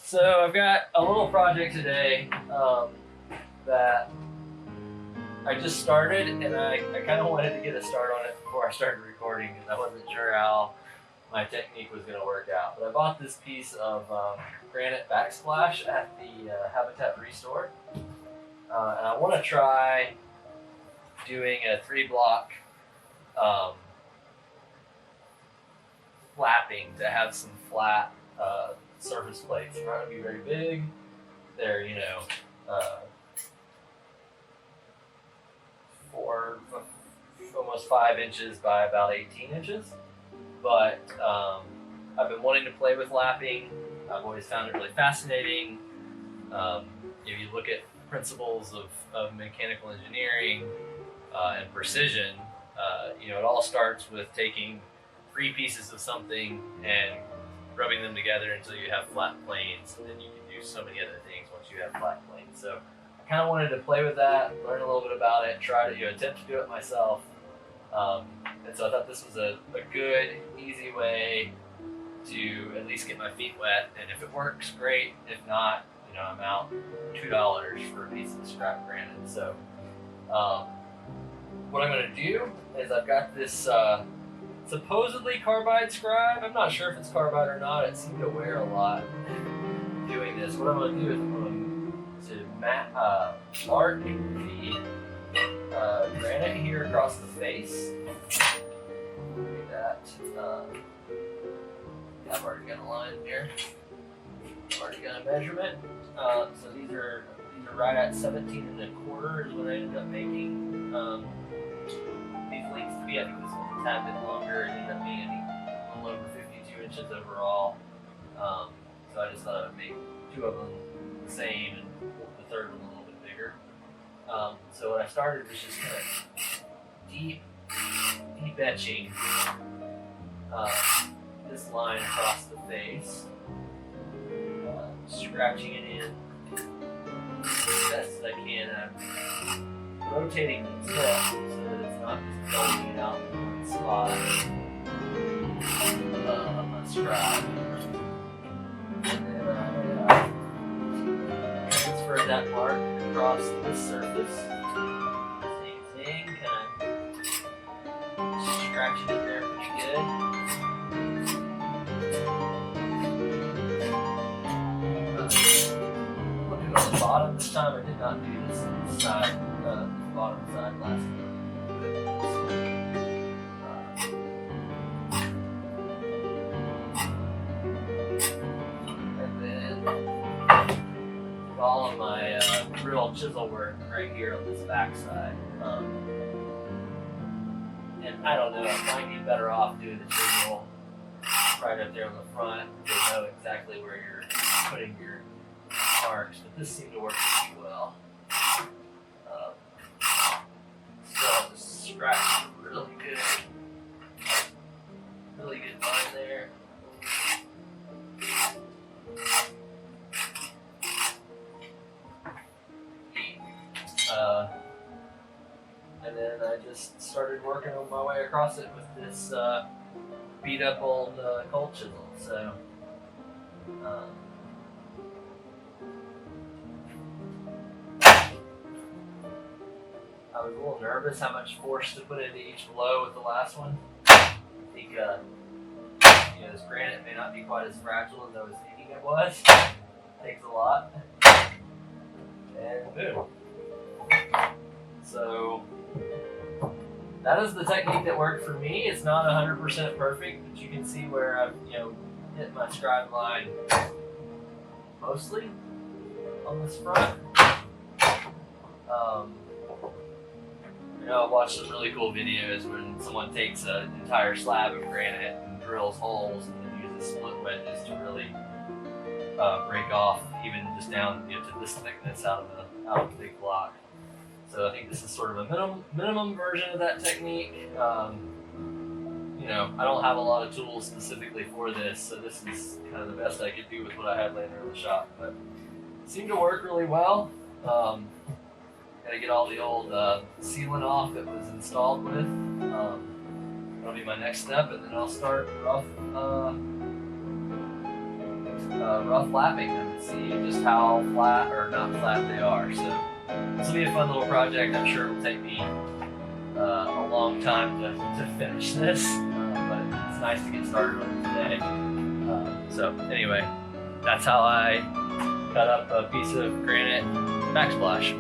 So I've got a little project today that I just started, and I kind of wanted to get a start on it before I started recording because I wasn't sure how my technique was going to work out. But I bought this piece of granite backsplash at the Habitat Restore, and I want to try doing a 3-block flapping to have some flat surface plates. They're not going to be very big. They're, almost 5 inches by about 18 inches. But I've been wanting to play with lapping. I've always found it really fascinating. If you look at principles of mechanical engineering and precision, it all starts with taking 3 pieces of something and rubbing them together until you have flat planes, and then you can do so many other things once you have flat planes. So I kind of wanted to play with that, learn a little bit about it, try to attempt to do it myself. And so I thought this was a good, easy way to at least get my feet wet. And if it works, great. If not, I'm out $2 for a piece of scrap granite. So what I'm going to do is I've got this supposedly carbide scribe. I'm not sure if it's carbide or not. It seemed to wear a lot doing this. What I'm going to do is I'm going to mark the granite here across the face. Do that. I've already got a line here. I've already got a measurement. So these are right at 17.25 is what I ended up making. These lengths to be, I think this one's a tad bit longer. It ended up being a little over 52 inches overall. So I just thought I would make 2 of them the same and the third one a little bit bigger. So what I started was just kind of deep etching this line across the face, scratching it in as best as I can. I'm rotating the tip so that it's not just bulging out in one spot on my scribe. And then I transfer that mark across this surface. Same thing, kind of scratching it there pretty good. On the bottom this time, I did not do this side, the bottom side last time. And then all of my drill chisel work right here on this back side. And I don't know, I might be better off doing the chisel right up there on the front to know exactly where you're putting your marks, but this seemed to work pretty well. So I'll just scratch really good line there. And then I just started working on my way across it with this beat up old cold chisel. So I was a little nervous how much force to put into each blow with the last one. I think this granite may not be quite as fragile as I was thinking it was. It takes a lot. And boom. So that is the technique that worked for me. It's not 100% perfect, but you can see where I've hit my scribe line mostly on this front. I've watched some really cool videos when someone takes an entire slab of granite and drills holes and then uses split wedges to really break off even just down to this thickness out of the big block. So I think this is sort of a minimum version of that technique. I don't have a lot of tools specifically for this, so this is kind of the best I could do with what I had laying around the shop. But it seemed to work really well. Got to get all the old sealant off that was installed with. That'll be my next step, and then I'll start rough rough lapping them and see just how flat or not flat they are. So this will be a fun little project. I'm sure it will take me a long time to finish this, but it's nice to get started on it today. So anyway, that's how I cut up a piece of granite backsplash.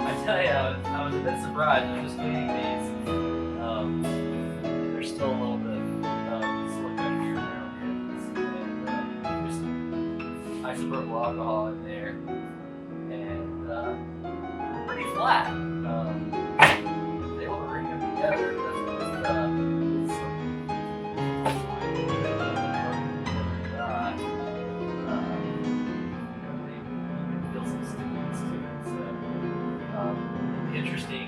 I tell you, I was a bit surprised. I was just cleaning these. There's still a little bit of silica here and there on the edges, and just isopropyl alcohol in there, and pretty flat. They want to ring them together. Interesting.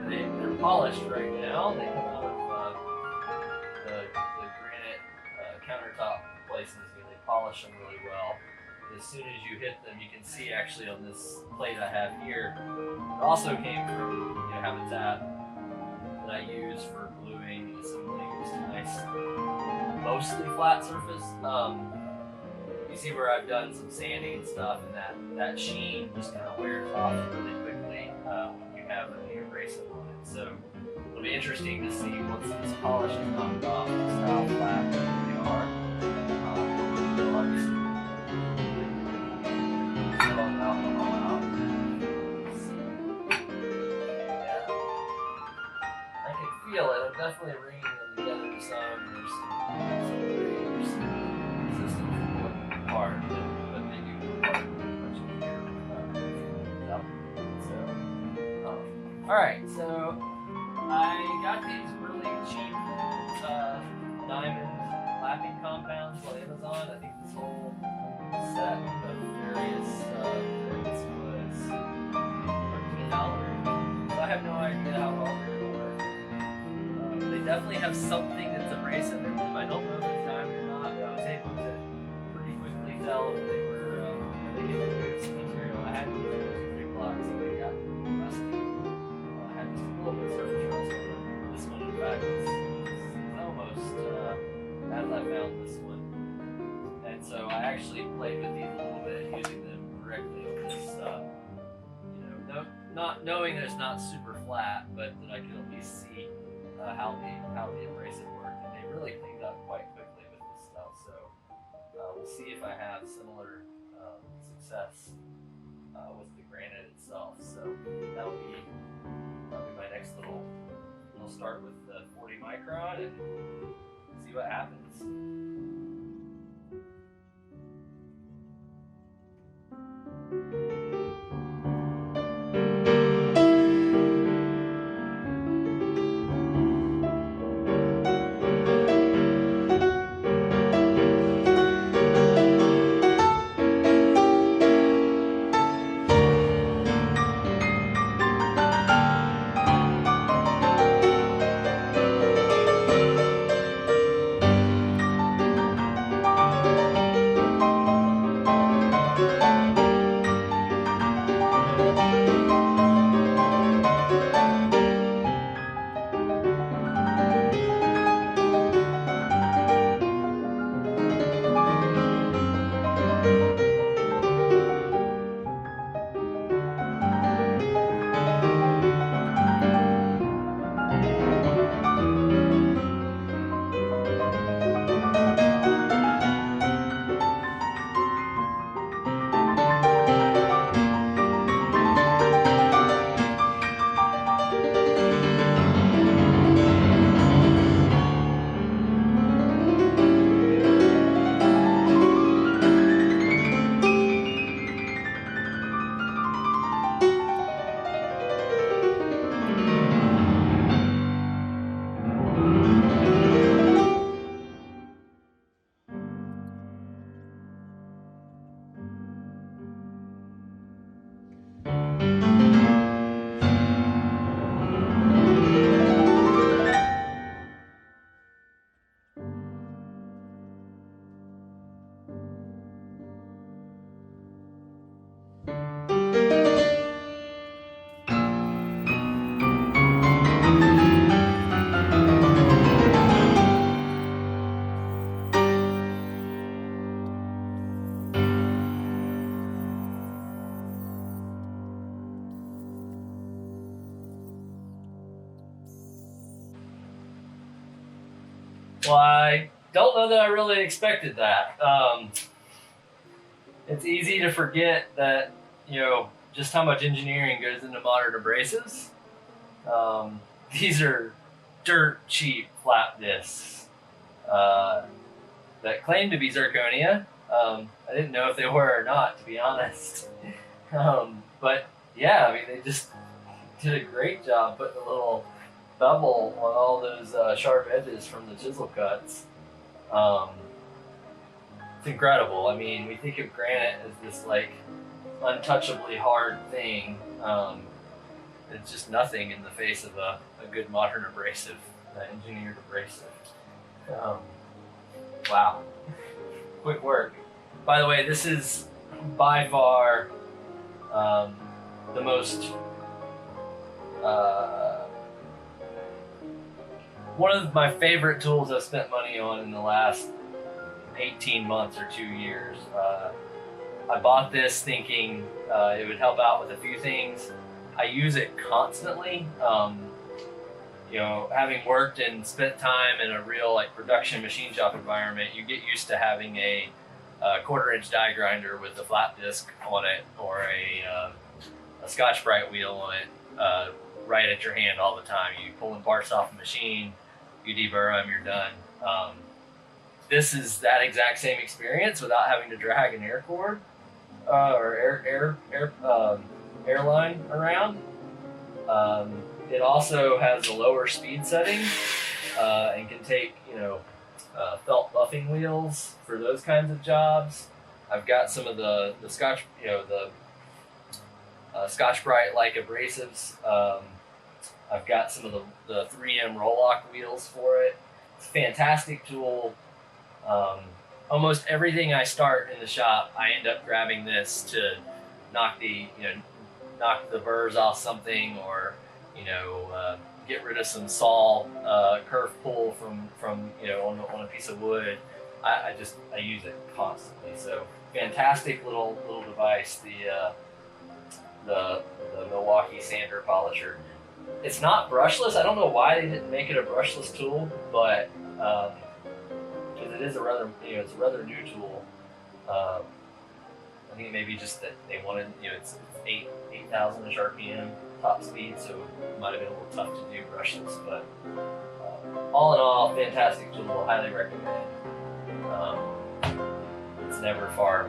They're polished right now. They come out of the granite countertop places. They polish them really well. As soon as you hit them, you can see actually on this plate I have here. It also came from habitat that I use for gluing and assembling just a nice, mostly flat surface. You see where I've done some sanding and stuff, and that sheen just kind of wears off really quickly when you have the abrasive on it. So it'll be interesting to see once this polish is knocked off just how flat they are. They'll obviously fill alcohol out. Yeah, I can feel it. I'm definitely wringing them together some. There's some resistance hard, but they do work much easier. Alright, so I got these really cheap diamond lapping compounds on Amazon. I think this whole set of various grades was $13. So I have no idea how well they're going to work. They definitely have something that's abrasive in them. I don't know if it's diamond or not, but I was able to pretty quickly tell if they were they get good material. I had to use those big blocks and they got rusty. I had just a little bit of surface rust on them. This one, in fact, is almost as I found this one. And so I actually played with these a little bit, using them directly on this not knowing that it's not super flat, but that I could at least see how the abrasive worked, and they really cleaned up quite quickly with this stuff. So we'll see if I have similar success with the granite itself. So that'll be my next little. We'll start with the 40 micron and see what happens. Well, I don't know that I really expected that. It's easy to forget that, just how much engineering goes into modern abrasives. These are dirt cheap flat discs that claim to be zirconia. I didn't know if they were or not, to be honest. But yeah, I mean, they just did a great job putting a little bevel on all those sharp edges from the chisel cuts. It's incredible. I mean, we think of granite as this like untouchably hard thing. It's just nothing in the face of a good modern abrasive, engineered abrasive. Wow, quick work. By the way, this is by far the most one of my favorite tools I've spent money on in the last 18 months or 2 years. I bought this thinking it would help out with a few things. I use it constantly. Having worked and spent time in a real like production machine shop environment, you get used to having a 1/4-inch die grinder with a flat disc on it, or a Scotch-Brite wheel on it, right at your hand all the time. You pulling parts off the machine, you deburr them, you're done. This is that exact same experience without having to drag an air cord or airline around. It also has a lower speed setting and can take felt buffing wheels for those kinds of jobs. I've got some of the Scotch-Brite like abrasives. I've got some of the 3M roll-lock wheels for it. It's a fantastic tool. Almost everything I start in the shop, I end up grabbing this to knock the burrs off something, or get rid of some saw kerf pull from on a piece of wood. I use it constantly. So fantastic little device. The Milwaukee sander polisher. It's not brushless. I don't know why they didn't make it a brushless tool, but because it is it's a rather new tool. I think it may be just that they wanted, it's 8,000-ish RPM top speed, so it might have been a little tough to do brushless. But all in all, fantastic tool. Highly recommend. It's never far,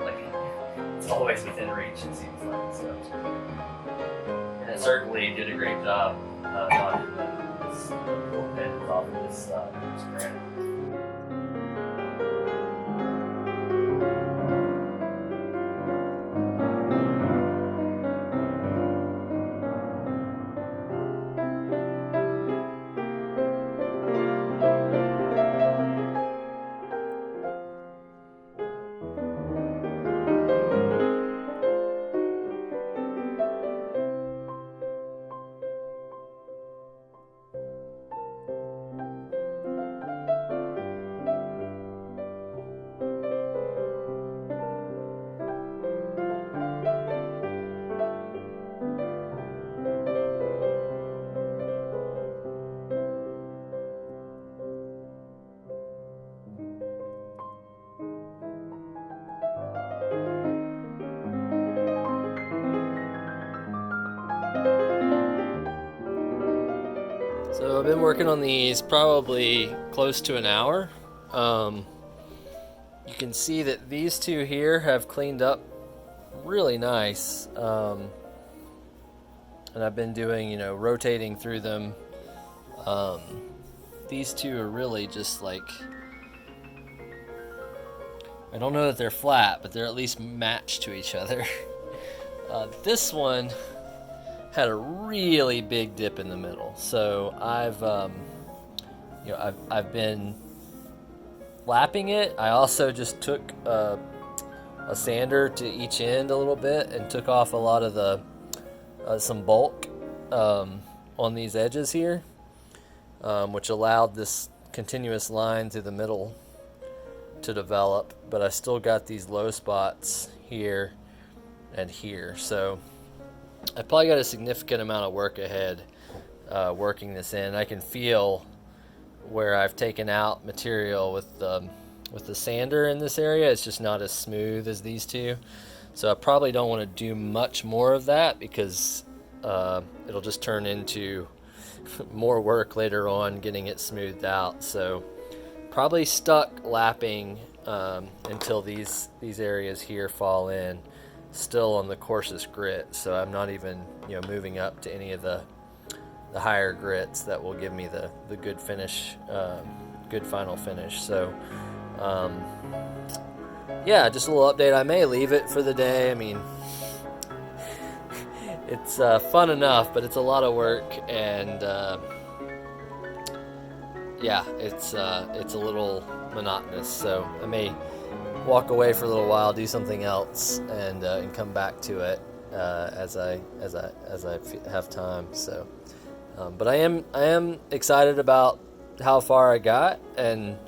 it's always within reach, it seems like. So, and it certainly did a great job knocking this little bit off of this granite. So I've been working on these probably close to an hour. You can see that these two here have cleaned up really nice. And I've been doing, rotating through them. These two are really just like, I don't know that they're flat, but they're at least matched to each other. This one had a really big dip in the middle, so I've been lapping it. I also just took a sander to each end a little bit and took off a lot of the some bulk on these edges here, which allowed this continuous line through the middle to develop. But I still got these low spots here and here, so I probably got a significant amount of work ahead working this in. I can feel where I've taken out material with the sander in this area. It's just not as smooth as these two. So I probably don't want to do much more of that because it'll just turn into more work later on getting it smoothed out. So probably stuck lapping until these areas here fall in, still on the coarsest grit. So I'm not even moving up to any of the higher grits that will give me the good finish, good final finish. So yeah, just a little update. I may leave it for the day. I mean, it's fun enough, but it's a lot of work, and yeah, it's a little monotonous. So I may walk away for a little while, do something else, and come back to it as I have time. So, but I am excited about how far I got and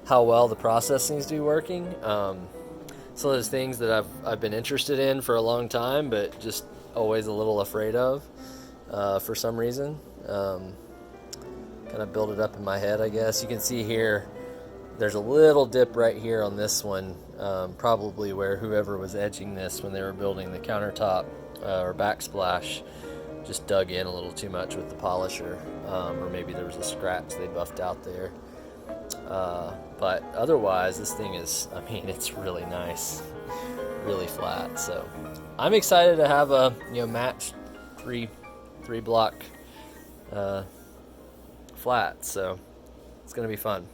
how well the process seems to be working. Some of those things that I've been interested in for a long time, but just always a little afraid of for some reason. Kind of build it up in my head, I guess. You can see here, there's a little dip right here on this one, probably where whoever was edging this when they were building the countertop or backsplash just dug in a little too much with the polisher, or maybe there was a scratch they buffed out there. But otherwise, this thing is, I mean, it's really nice, really flat. So I'm excited to have a matched three block flat. So it's gonna be fun.